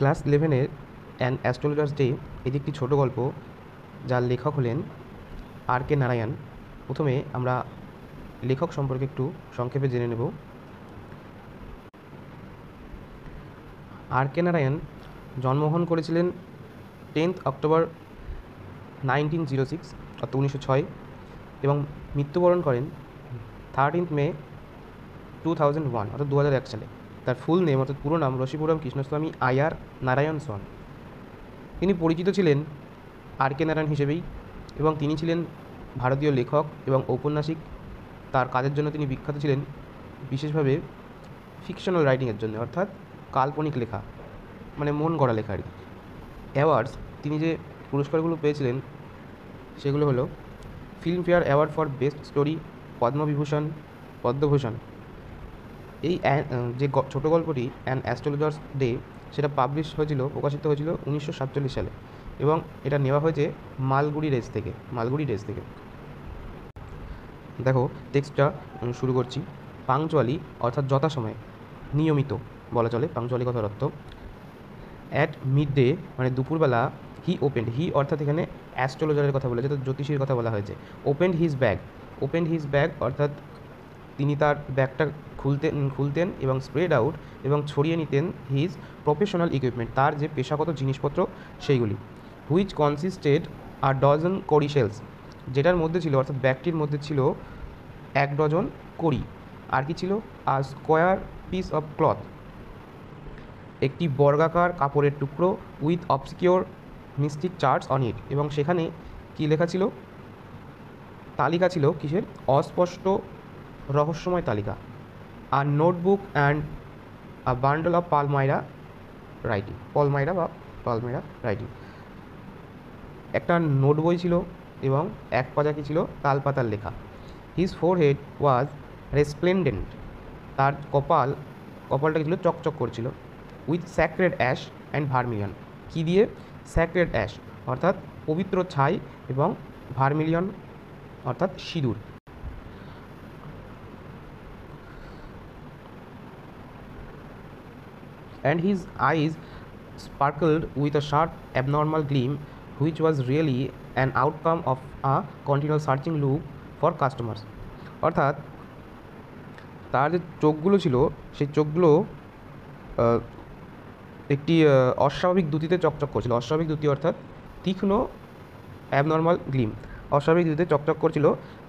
Class 11-এর an astrologers day এটি একটি ছোটো গল্প যার লেখক হলেন আর কে নারায়ণ। প্রথমে আমরা লেখক সম্পর্কে একটু সংক্ষেপে জেনে নেব। আর কে নারায়ণ জন্মগ্রহণ করেছিলেন 10th অক্টোবর 1906 অর্থাৎ 1906 এবং মৃত্যুবরণ করেন 13th মে 2001 অর্থাৎ 2001 সালে। তার ফুল নেম অর্থাৎ পুরো নাম রসিপুরম কৃষ্ণস্বামী আয়ার নারায়ণ সোন। তিনি পরিচিত ছিলেন আর কে নারায়ণ হিসেবেই এবং তিনি ছিলেন ভারতীয় লেখক এবং ঔপন্যাসিক। তার কাজের জন্য তিনি বিখ্যাত ছিলেন, বিশেষভাবে ফিকশনাল রাইটিংয়ের জন্য, অর্থাৎ কাল্পনিক লেখা, মানে মন গড়া লেখা আর কি। অ্যাওয়ার্ডস তিনি যে পুরস্কারগুলো পেয়েছিলেন সেগুলো হলো Filmfare award for best story, Padma Vibhushan, Padma Bhushan. এই যে ছোটো গল্পটি অ্যান অ্যাস্ট্রোলজার্স ডে সেটা প্রকাশিত হয়েছিল 1947 সালে এবং এটা নেওয়া হয়েছে মালগুড়ি রেস থেকে। দেখো টেক্সটটা শুরু করছি। পাংচুয়ালি অর্থাৎ যথাসময়ে, নিয়মিত বলা চলে পাংচুয়ালি কথার অর্থ। অ্যাট মিড ডে মানে দুপুরবেলা, হি অর্থাৎ এখানে অ্যাস্ট্রোলজারের কথা বলেছে, তো জ্যোতিষীর কথা বলা হয়েছে। ওপেন্ড হিজ ব্যাগ অর্থাৎ তিনি তার ব্যাগটা খুলতেন এবং স্প্রেড আউট এবং ছড়িয়ে নিতেন হিজ প্রফেশনাল ইকুইপমেন্ট, তার যে পেশাগত জিনিসপত্র সেইগুলি। হুইচ কনসিস্টেড আর ডজন কড়ি শেলস, যেটার মধ্যে ছিল অর্থাৎ ব্যাগটির মধ্যে ছিল 1 ডজন কড়ি। আর কি ছিল? আর স্কোয়ার পিস অফ ক্লথ, একটি বর্গাকার কাপড়ের টুকরো, with obscure mystic charts on it, এবং সেখানে কী লেখা ছিল? তালিকা ছিল কিসের? অস্পষ্ট রহস্যময় তালিকা। আর notebook and a bundle of palmyra writing, একটা নোট বই ছিল এবং এক পাতা কি ছিল? তালপাতার লেখা। হিজ ফোরহেড ওয়াজ রেসপ্লেন্ডেন্ট, তার কপালটা ছিল চকচক করছিল। With sacred ash and vermilion, কী দিয়ে? স্যাক্রেড অ্যাশ অর্থাৎ পবিত্র ছাই এবং ভার্মিলিয়ন অর্থাৎ সিঁদুর। And his eyes sparkled with a sharp abnormal gleam, which was really an outcome of a continual searching look for customers. অর্থাৎ তার যে চোখগুলো ছিল সেই চোখগুলো একটি অস্বাভাবিক দ্যুতিতে চকচক করছিল। অস্বাভাবিক দ্যুতি অর্থাৎ তীক্ষ্ণ, অ্যাবনর্মাল গ্লিম, অস্বাভাবিক দ্যুতিতে চকচক করছিল,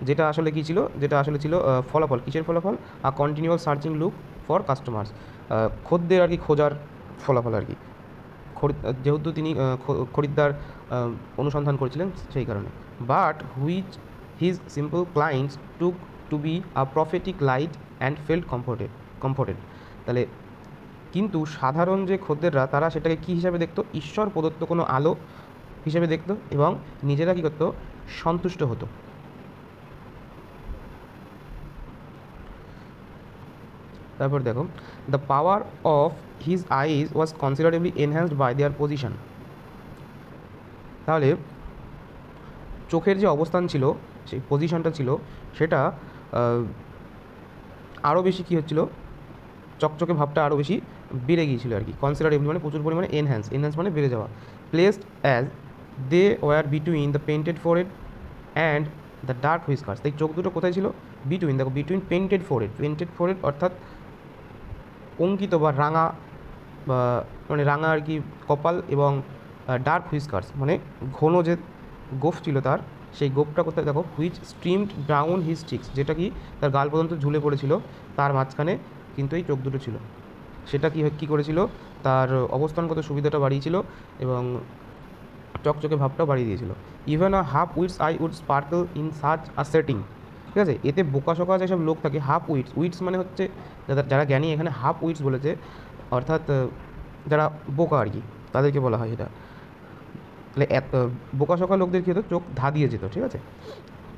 যেটা আসলে কী ছিল? যেটা আসলে ছিল ফলাফল। কিসের ফলাফল? A continual searching look for customers, খদ্দের আর কি খোঁজার ফলাফল আর কি। যেহেতু তিনি খরিদ্দার অনুসন্ধান করেছিলেন সেই কারণে। But which his simple clients took to be a prophetic light and felt comforted. তাহলে কিন্তু সাধারণ যে খদ্দেররা তারা সেটাকে কী হিসাবে দেখতো? ঈশ্বর প্রদত্ত কোনো আলো হিসেবে দেখতো এবং নিজেরা কী করতো? সন্তুষ্ট হতো। তারপর দেখো, the power of his eyes was considerably enhanced by their position. তাহলে চোখের যে অবস্থান ছিল, সেই পজিশনটা ছিল, সেটা আরও বেশি কী হচ্ছিল? চকচকে ভাবটা আরও বেশি বেড়ে গিয়েছিল আর কি। কনসিডারেবলি মানে প্রচুর পরিমাণে, এনহ্যান্স মানে বেড়ে যাওয়া। Placed as they were between the painted forehead and the dark whiskers. তাই চোখ দুটো কোথায় ছিল? বিটুইন, দেখো বিটুইন পেন্টেড ফোরহেড অর্থাৎ অঙ্কিত বা রাঙা, বা মানে রাঙা আর কি কপাল, এবং ডার্ক হুইস্কার্স মানে ঘন যে গোফ ছিল তার, সেই গোফটা কোথায়? দেখো which streamed down his chicks, যেটা কি তার গাল পর্যন্ত ঝুলে পড়েছিল, তার মাঝখানে কিন্তু এই চোখ দুটো ছিল। সেটা কী করেছিল? তার অবস্থানগত সুবিধাটা বাড়িয়েছিল এবং চকচকে ভাবটা বাড়িয়ে দিয়েছিল। Even a half wit's eye would sparkle in such a setting. ঠিক আছে, এতে বোকাশোকা যেসব লোক থাকে, হাফ উইটস মানে হচ্ছে যারা জ্ঞানী, এখানে হাফ উইটস বলেছে, অর্থাৎ যারা বোকা আর কি, তাদেরকে বলা হয় এটা। তাহলে বোকাশোকা লোকদের কী হতো? চোখ ধা দিয়ে যেত। ঠিক আছে,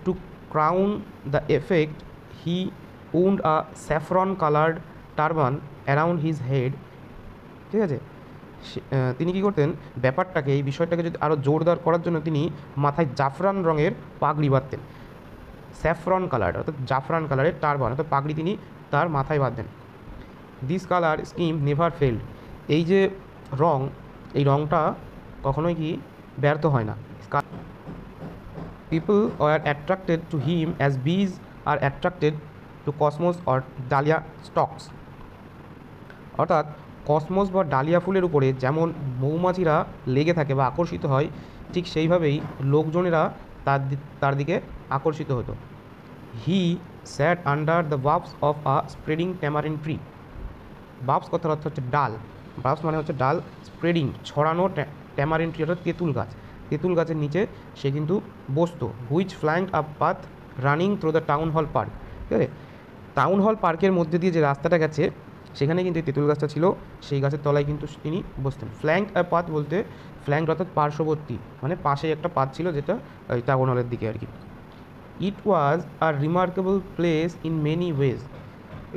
to crown the effect he wound a saffron coloured turban around his head. ঠিক আছে, তিনি কী করতেন? ব্যাপারটাকে, এই বিষয়টাকে যদি আরও জোরদার করার জন্য তিনি মাথায় জাফরান রঙের পাগড়ি বাঁধতেন। স্যাফরন কালার অর্থাৎ জাফরান কালারের টারবান অর্থাৎ পাগড়ি তিনি তার মাথায় বাঁধতেন। This colour scheme never failed, এই যে রং এই রঙটা কখনোই কি ব্যর্থ হয় না। People were attracted to him as bees are attracted to cosmos or dahlia stalks. অর্থাৎ কসমোস বা ডালিয়া ফুলের উপরে যেমন মৌমাছিরা লেগে থাকে বা আকর্ষিত হয়, ঠিক সেইভাবেই লোকজনেরা তার দিকে আকর্ষিত হতো। He sat under the boughs of a spreading tamarind tree. Boughs কথার অর্থ হচ্ছে ডাল, বাবস মানে হচ্ছে ডাল, স্প্রেডিং ছড়ানো, ট্যামারিন ট্রি অর্থাৎ তেঁতুল গাছ, তেঁতুল গাছের নিচে সে কিন্তু বসতো। Which flank up path running through the town hall park. ঠিক আছে, টাউন হল পার্কের মধ্যে দিয়ে যে রাস্তাটা গেছে সেখানে কিন্তু এই তেঁতুল গাছটা ছিল, সেই গাছের তলায় কিন্তু তিনি বসতেন। ফ্ল্যাঙ্ক আ পাথ বলতে ফ্ল্যাঙ্ক অর্থাৎ পার্শ্ববর্তী, মানে পাশে একটা পাথ ছিল যেটা ওই টাউন হলের দিকে আর কি। It was a remarkable place in many ways.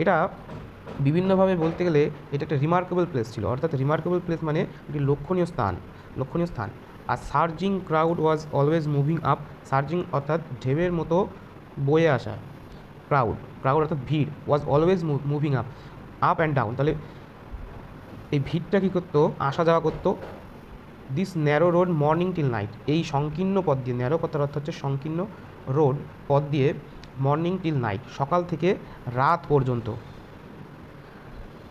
এটা বিভিন্নভাবে বলতে গেলে এটা একটা রিমার্কেবল প্লেস ছিল, অর্থাৎ রিমার্কেবল প্লেস মানে একটি লক্ষণীয় স্থান, লক্ষণীয় স্থান। আর surging crowd was always moving up. Surging অর্থাৎ ঢেউয়ের মতো বয়ে আসা, ক্রাউড, ক্রাউড অর্থাৎ ভিড়, was always moving up, up and down. তাহলে এই ভিড়টা কী করতো, আসা যাওয়া করতো। This narrow road morning till night. এই সংকীর্ণ পথ দিয়ে, ন্যারো কথার অর্থ হচ্ছে সংকীর্ণ, রোড পথ দিয়ে, মর্নিং টিল নাইট সকাল থেকে রাত পর্যন্ত।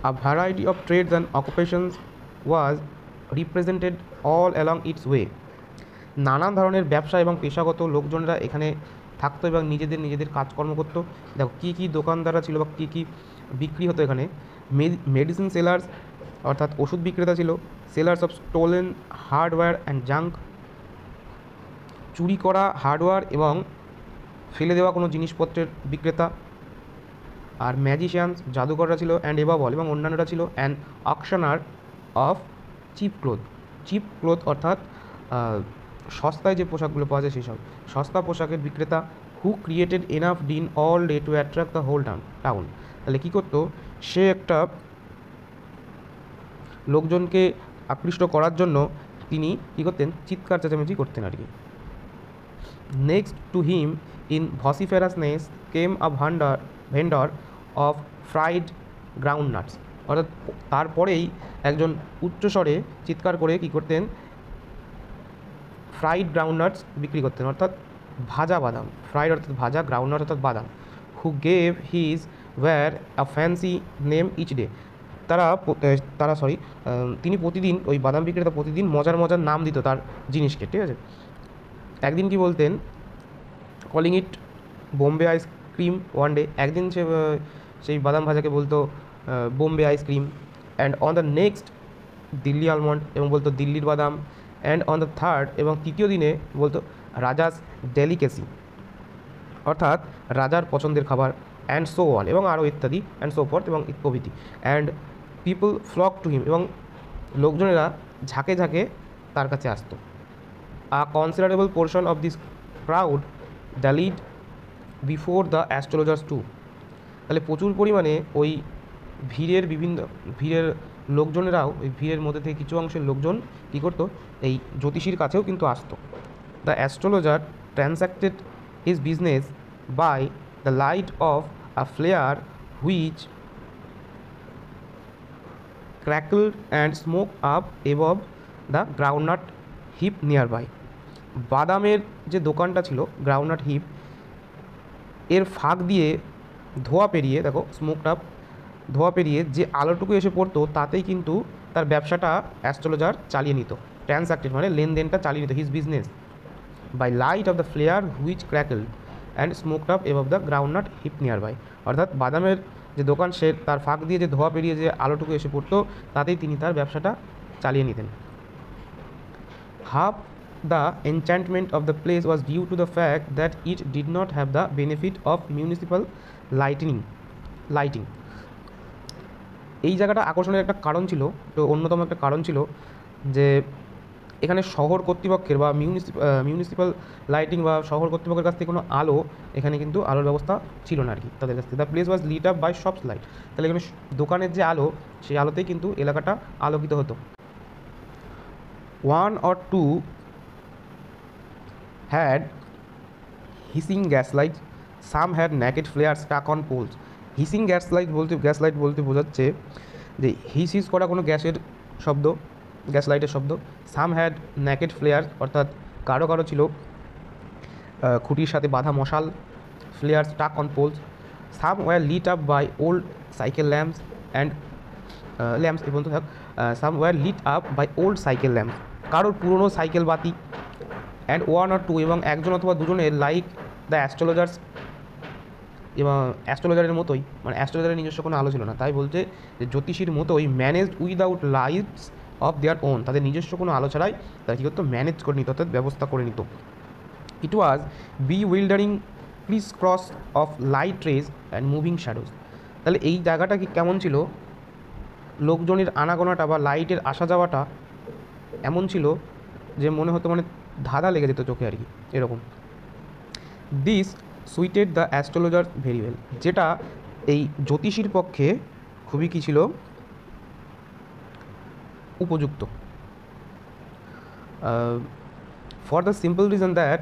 A variety of trades and occupations was represented all along its way. নানান ধরনের ব্যবসা এবং পেশাগত লোকজনরা এখানে থাকতো এবং নিজেদের কাজকর্ম করতো। দেখো কী কী দোকানদাররা ছিল বা কী কী বিক্রি হতো এখানে। মেডিসিন সেলার্স অর্থাৎ ওষুধ বিক্রেতা ছিল। Sellers of stolen hardware and junk, চুরি করা হার্ডওয়্যার এবং ফেলে দেওয়া কোনো জিনিসপত্রের বিক্রেতা। আর ম্যাজিশিয়ানস জাদুকররা ছিল, অ্যান্ড এবাভ অল এবং অন্যান্যরা ছিল, and auctioneer of cheap cloth. Cheap cloth অর্থাৎ সস্তায় যে পোশাকগুলো পাওয়া যায় সেই সব সস্তা পোশাকের বিক্রেতা। Who created enough din all day to attract the whole town. তাহলে কী করতো, সে একটা লোকজনকে আকৃষ্ট করার জন্য তিনি কী করতেন, চিৎকার চেঁচামেচি করতেন আর কি। Next to him in vociferousness came a vendor of fried ground nuts. অর্থাৎ তারপরেই একজন উচ্চস্বরে চিৎকার করে কী করতেন, ফ্রাইড গ্রাউন্ড নাটস বিক্রি করতেন, অর্থাৎ ভাজা বাদাম। ফ্রাইড অর্থাৎ ভাজা, গ্রাউন্ড নাট অর্থাৎ বাদাম। Who gave his ware a fancy name each day. তিনি প্রতিদিন, ওই বাদাম বিক্রেতা প্রতিদিন মজার মজার নাম দিত তার জিনিসকে। ঠিক আছে, একদিন কি বলতেন, কলিং ইট বোম্বে আইসক্রিম ওয়ান ডে। একদিন সে সেই বাদাম ভাজাকে বলতো Bombay ice cream. And on the next Delhi almond, এবং বলতো দিল্লির বাদাম। অ্যান্ড অন দ্য থার্ড, এবং তৃতীয় দিনে বলতো রাজাস ডেলিকেসি, অর্থাৎ রাজার পছন্দের খাবার। অ্যান্ড সো অন, এবং আরও ইত্যাদি, অ্যান্ড সো ফর্থ এবং প্রভৃতি। And people flock to him, এবং লোকজনেরা ঝাঁকে ঝাঁকে তার কাছে আসতো। A considerable portion of this crowd dallied before the astrologers too. তাহলে প্রচুর পরিমাণে ওই ভিড়ের লোকজনেরাও, ওই ভিড়ের মধ্যে থেকে কিছু অংশের লোকজন কী করতো, এই জ্যোতিষীর কাছেও কিন্তু আসতো। The astrologer transacted his business by the light of a flare which crackled and smoke up above the groundnut heap nearby. বাদামের যে দোকানটা ছিল, গ্রাউন্ডনাট হিপ, এর ফাঁক দিয়ে ধোঁয়া পেরিয়ে, দেখো স্মোকড আপ, ধোঁয়া পেরিয়ে যে আলোটুকু এসে পড়তো তাতেই কিন্তু তার ব্যবসাটা অ্যাস্ট্রোলজার চালিয়ে নিত। ট্রান্স্যাক্টেড মানে লেনদেনটা চালিয়ে নিত, his business by light of the flare which crackle and smoked up above the groundnut heap nearby. অর্থাৎ বাদামের যে দোকান, সে তার ফাঁক দিয়ে যে ধোঁয়া পেরিয়ে যে আলোটুকু এসে পড়তো তাতেই তিনি তার ব্যবসাটা চালিয়ে নিতেন। Half the enchantment of the place was due to the fact that it did not have the benefit of municipal lighting. এই জায়গাটা আকর্ষণের একটা কারণ ছিল, তো অন্যতম একটা কারণ ছিল যে এখানে শহর কর্তৃপক্ষের বা মিউনিসিপ্যাল লাইটিং বা শহর কর্তৃপক্ষের কাছ থেকে কোনো আলো, এখানে কিন্তু আলোর ব্যবস্থা ছিল না আর কি তাদের কাছ থেকে। The place was lit up by shops light. তাহলে এখানে দোকানের যে আলো, সেই আলোতেই কিন্তু এলাকাটা আলোকিত হতো। 1 or 2 had hissing gaslights, some had naked flares stuck on poles. Hissing gas light বলতে বোঝাচ্ছে যে হিস করা কোনো গ্যাসের শব্দ, গ্যাস লাইটের শব্দ। সাম হ্যাড ন্যাকেড ফ্লেয়ার, অর্থাৎ কারো কারো ছিল খুঁটির সাথে বাঁধা মশাল, flare stuck on poles. Some were lit up by old cycle lamps and lamps, এবং থাক some were lit up by old cycle lamps, কারোর পুরনো সাইকেল বাতি, অ্যান্ড ওয়ান অর টু, এবং একজন অথবা দুজনের লাইক দ্য অ্যাস্ট্রোলজার্স, এবং অ্যাস্ট্রোলজারের মতোই, মানে অ্যাস্ট্রোলজারের নিজস্ব কোনো আলো ছিল না, তাই বলছে যে জ্যোতিষীর মতোই managed without lights of their own, তাদের নিজস্ব কোনো আলো ছাড়াই তারা কী করতো, ম্যানেজ করে নিত, অর্থাৎ ব্যবস্থা করে নিত। It was bewildering crisscross of light rays and moving shadows. তাহলে এই জায়গাটা কি কেমন ছিল, লোকজনের আনাগোনাটা বা লাইটের আসা যাওয়াটা এমন ছিল যে মনে হতো মানে ধাঁধা লেগে যেত চোখে আর কি, এরকম। This suited the astrologer very well, যেটা এই জ্যোতিষীর পক্ষে খুবই কী ছিল, উপযুক্ত। For the simple reason that,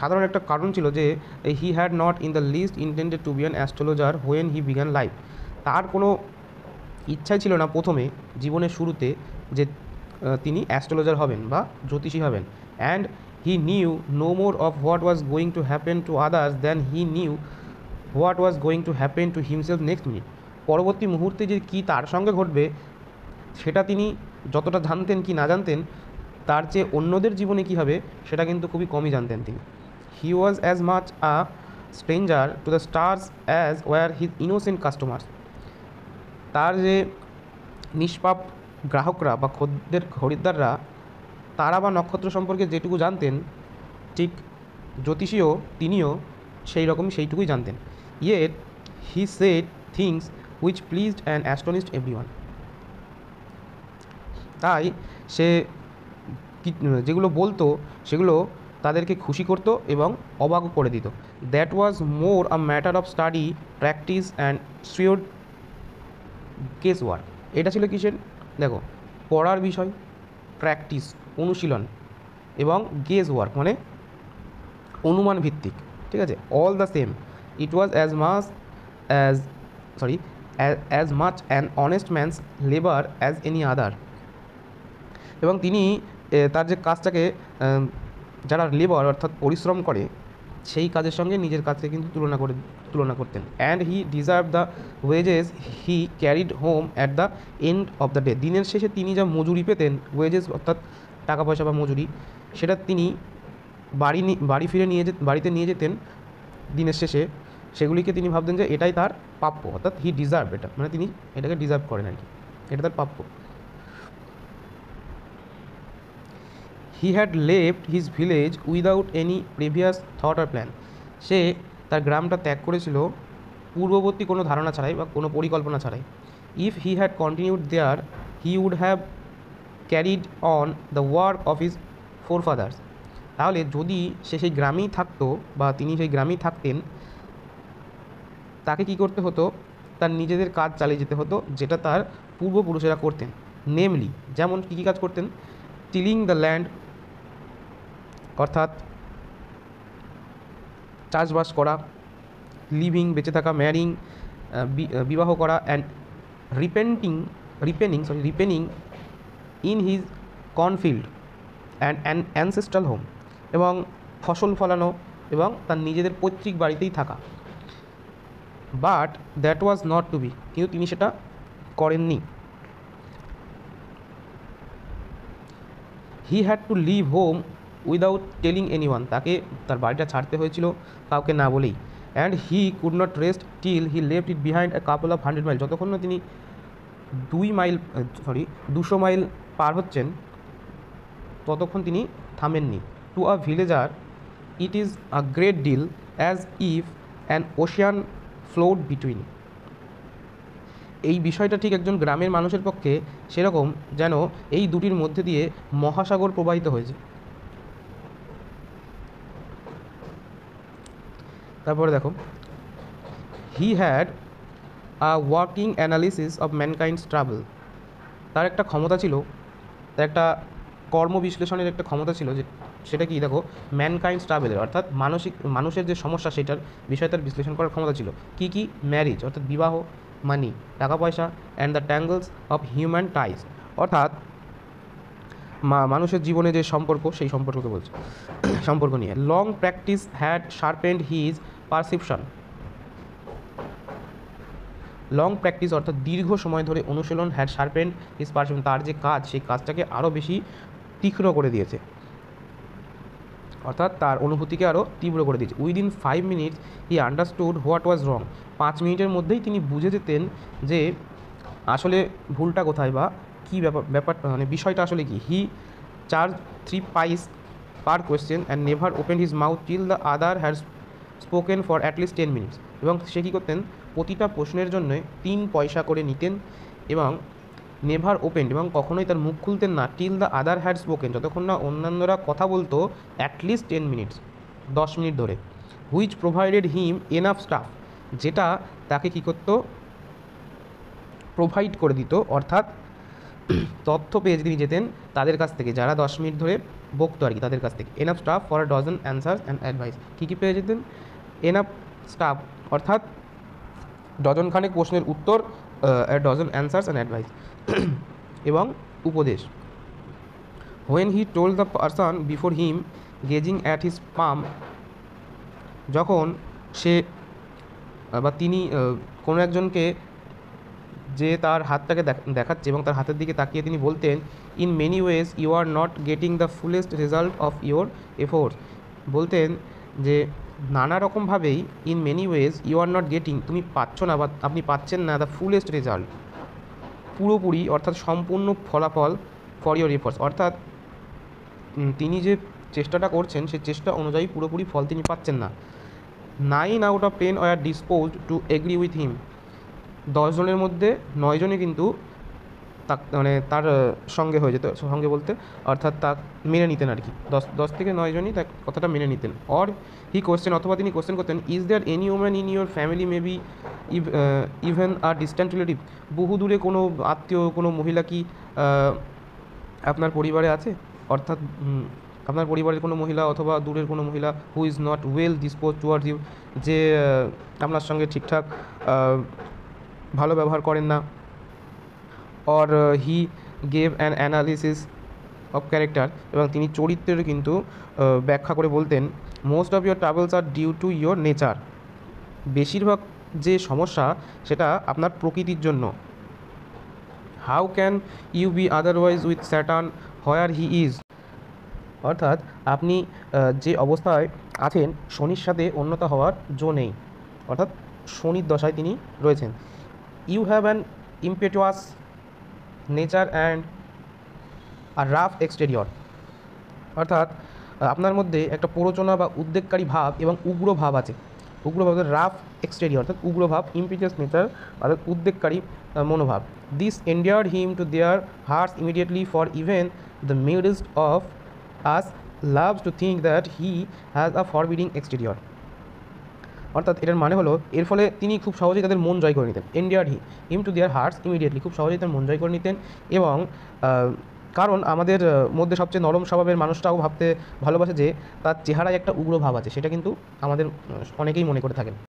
সাধারণ একটা কারণ ছিল যে he had not in the least intended to be an astrologer when he began life, তার কোনো ইচ্ছাই ছিল না প্রথমে জীবনের শুরুতে যে তিনি অ্যাস্ট্রোলজার হবেন বা জ্যোতিষী হবেন। And he knew no more of what was going to happen to others than he knew what was going to happen to himself next minute. পরবর্তী মুহূর্তে যে কী তার সঙ্গে ঘটবে সেটা তিনি যতটা জানতেন কি না জানতেন, তার চেয়ে অন্যদের জীবনে কী হবে সেটা কিন্তু খুবই কমই জানতেন তিনি। He was as much a stranger to the stars as were his innocent customers, তার যে নিষ্পাপ গ্রাহকরা বা খরিদ্দাররা, তারা বা নক্ষত্র সম্পর্কে যেটুকু জানতেন, ঠিক জ্যোতিষীও তিনিও সেই রকমই সেইটুকুই জানতেন। Yet he said things which pleased and astonished everyone, তাই সে যেগুলো বলতো সেগুলো তাদেরকে খুশি করতো এবং অবাকও করে দিত। That was more a matter of study, practice and sure guess work. এটা ছিল কিসের, দেখো, পড়ার বিষয়, প্র্যাকটিস অনুশীলন, এবং গেস ওয়ার্ক মানে অনুমান ভিত্তিক, ঠিক আছে। All the same it was as much an honest man's labour as any other, এবং তিনি তার যে কাজটাকে যারা লেবার অর্থাৎ পরিশ্রম করে সেই কাজের সঙ্গে নিজের কাজকে কিন্তু তুলনা করতেন। And he deserve the wages he carried home at the end of the day, দিনের শেষে তিনি যা মজুরি পেতেন, ওয়েজেস অর্থাৎ টাকা পয়সা বা মজুরি, সেটা তিনি বাড়িতে নিয়ে যেতেন দিনের শেষে, সেগুলিকে তিনি ভাবতেন যে এটাই তার প্রাপ্য, অর্থাৎ হি ডিজার্ভ, এটা মানে তিনি এটাকে ডিজার্ভ করেন আর কি, এটা তার প্রাপ্য। He had left his village without any previous thought or plan, সে তার গ্রামটা ত্যাগ করেছিল পূর্ববর্তী কোনো ধারণা ছাড়াই বা কোনো পরিকল্পনা ছাড়াই। If he had continued there he would have carried on the work of his forefathers, তাহলে যদি সে সেই গ্রামেই থাকতো বা তিনি সেই গ্রামেই থাকতেন, তাকে কী করতে হতো, তার নিজেদের কাজ চালিয়ে যেতে হতো যেটা তার পূর্বপুরুষেরা করতেন। নেমলি, যেমন কী কী কাজ করতেন, টিলিং দ্য ল্যান্ড, অর্থাৎ চাষবাস করা, লিভিং বেঁচে থাকা, ম্যারিং বিবাহ করা, and ripening in his cornfield and ancestral home, এবং ফসল ফলানো এবং তার নিজেদের পৈতৃক বাড়িতেই থাকা। But that was not to be, কিন্তু তিনি সেটা করেননি। He had to leave home without telling anyone, তাকে তার বাড়িটা ছাড়তে হয়েছিল কাউকে না বলেই। And he could not rest till he left it behind a couple of 100 mile, যতক্ষণ না তিনি 200 মাইল পার হচ্ছেন ততক্ষণ তিনি থামেননি। To a villager it is a great deal as if an ocean flowed between, এই বিষয়টা ঠিক একজন গ্রামের মানুষের পক্ষে সেরকম যেন এই দুটির মধ্যে দিয়ে মহাসাগর প্রবাহিত হয়েছে। তারপরে দেখো, he had a working analysis of ম্যানকাইন্ডস travel, তার একটা ক্ষমতা ছিল, তার একটা কর্ম বিশ্লেষণের একটা ক্ষমতা ছিল, যে সেটা কি দেখো, ম্যানকাইন্ডস ট্রাভেলের, অর্থাৎ মানুষের যে সমস্যা সেটার বিষয়ে তার বিশ্লেষণ করার ক্ষমতা ছিল। কি কি, ম্যারিজ অর্থাৎ বিবাহ, মানি টাকা পয়সা, and the tangles of human ties, অর্থাৎ মানুষের জীবনে যে সম্পর্ক, সেই সম্পর্ককে বলছে। সম্পর্ক নিয়ে long practice had sharpened his perception. Long practice অর্থাৎ দীর্ঘ সময় ধরে অনুশীলন হ্যাড শার্পেন্ড হিজ পারসেপশন, তার যে কাজ সেই কাজটাকে আরও বেশি তীক্ষ্ণ করে দিয়েছে, অর্থাৎ তার অনুভূতিকে আরও তীব্র করে দিয়েছে। Within 5 minutes he understood what was wrong. 5 মিনিটের মধ্যেই তিনি বুঝে যেতেন যে আসলে ভুলটা কোথায় বা কী ব্যাপারটা মানে বিষয়টা আসলে কী। হি charge 3 pies per question and never open his mouth till the other has spoken for at least 10 minutes. এবং সে কী করতেন, প্রতিটা প্রশ্নের জন্য 3 পয়সা করে নিতেন এবং নেভার ওপেন এবং কখনোই তার মুখ খুলতেন না till the other had spoken, যতক্ষণ না অন্যান্যরা কথা বলতো অ্যাটলিস্ট 10 মিনিটস, 10 মিনিট ধরে। Which provided him enough staff, যেটা তাকে কী করতো, প্রোভাইড করে দিত, অর্থাৎ তথ্য পেয়ে তিনি যেতেন তাদের কাছ থেকে যারা 10 মিনিট ধরে বকতো আর কি, তাদের কাছ থেকে। Enough stuff for a dozen answers and advice, কী পেয়ে যেতেন, এনাফ স্টাফ অর্থাৎ ডজনখানেক প্রশ্নের উত্তর, ডজন অ্যান্সার্স অ্যান্ড অ্যাডভাইস এবং উপদেশ। When he told the person before him gazing at his palm, যখন সে বা তিনি কোনো একজনকে যে তার হাতটাকে দেখাচ্ছে এবং তার হাতের দিকে তাকিয়ে তিনি বলতেন, in many ways you are not getting the fullest result of your efforts. বলতেন যে নানা রকমভাবেই in many ways you are not getting, তুমি পাচ্ছ না বা আপনি পাচ্ছেন না দ্য ফুলেস্ট রেজাল্ট, পুরোপুরি অর্থাৎ সম্পূর্ণ ফলাফল ফর ইউর এফোর্টস, অর্থাৎ তিনি যে চেষ্টাটা করছেন সেই চেষ্টা অনুযায়ী পুরোপুরি ফল তিনি পাচ্ছেন না। 9 out of 10 were disposed to agree with him, 10 জনের মধ্যে 9 জনই কিন্তু মানে তার সঙ্গে হয়ে যেত, সঙ্গে বলতে অর্থাৎ তা মেনে নিতেন আর কি, 10 থেকে 9 জনই তার কথাটা মেনে নিতেন। অর হি কোয়েশ্চেন, অথবা তিনি কোয়েশ্চেন করতেন, is there any woman in your family maybe even a distant relative, বহু দূরে কোনো আত্মীয়, কোনো মহিলা কি আপনার পরিবারে আছে, অর্থাৎ আপনার পরিবারের কোনো মহিলা অথবা দূরের কোনো মহিলা, who is not well dispose towards you, যে আপনার সঙ্গে ঠিকঠাক ভালো ব্যবহার করেন না। Or he gave an analysis of character, এবং তিনি চরিত্রের কিন্তু ব্যাখ্যা করে বলতেন, most of your troubles are due to your nature, বেশিরভাগ যে সমস্যা সেটা আপনার প্রকৃতির জন্য। How can you be otherwise with Saturn where he is, অর্থাৎ আপনি যে অবস্থায় আছেন শনির সাথে অন্যতা হওয়ার জো নেই, অর্থাৎ শনির দশায় তিনি রয়েছেন। You have an impetuous nature and a rough exterior, অর্থাৎ আপনার মধ্যে একটা প্ররোচনা বা উদ্বেগকারী ভাব এবং উগ্র ভাব আছে। উগ্র ভাব, রাফ এক্সটেরিয়র অর্থাৎ উগ্র ভাব, ইম্পিটিয়াস নেচার অর্থাৎ উদ্বেগকারী মনোভাব। This endeared him to their hearts immediately, for even the midst of us loves to think that he has a forbidding exterior, অর্থাৎ এটার মানে হলো এর ফলে তিনি খুব সহজেই তাদের মন জয় করে নিতেন। Endeared him to their hearts immediately, খুব সহজেই তার মন জয় করে নিতেন। এবং কারণ আমাদের মধ্যে সবচেয়ে নরম স্বভাবের মানুষটাও ভাবতে ভালোবাসে যে তার চেহারায় একটা উগ্র ভাব আছে, সেটা কিন্তু আমাদের অনেকেই মনে করে থাকেন।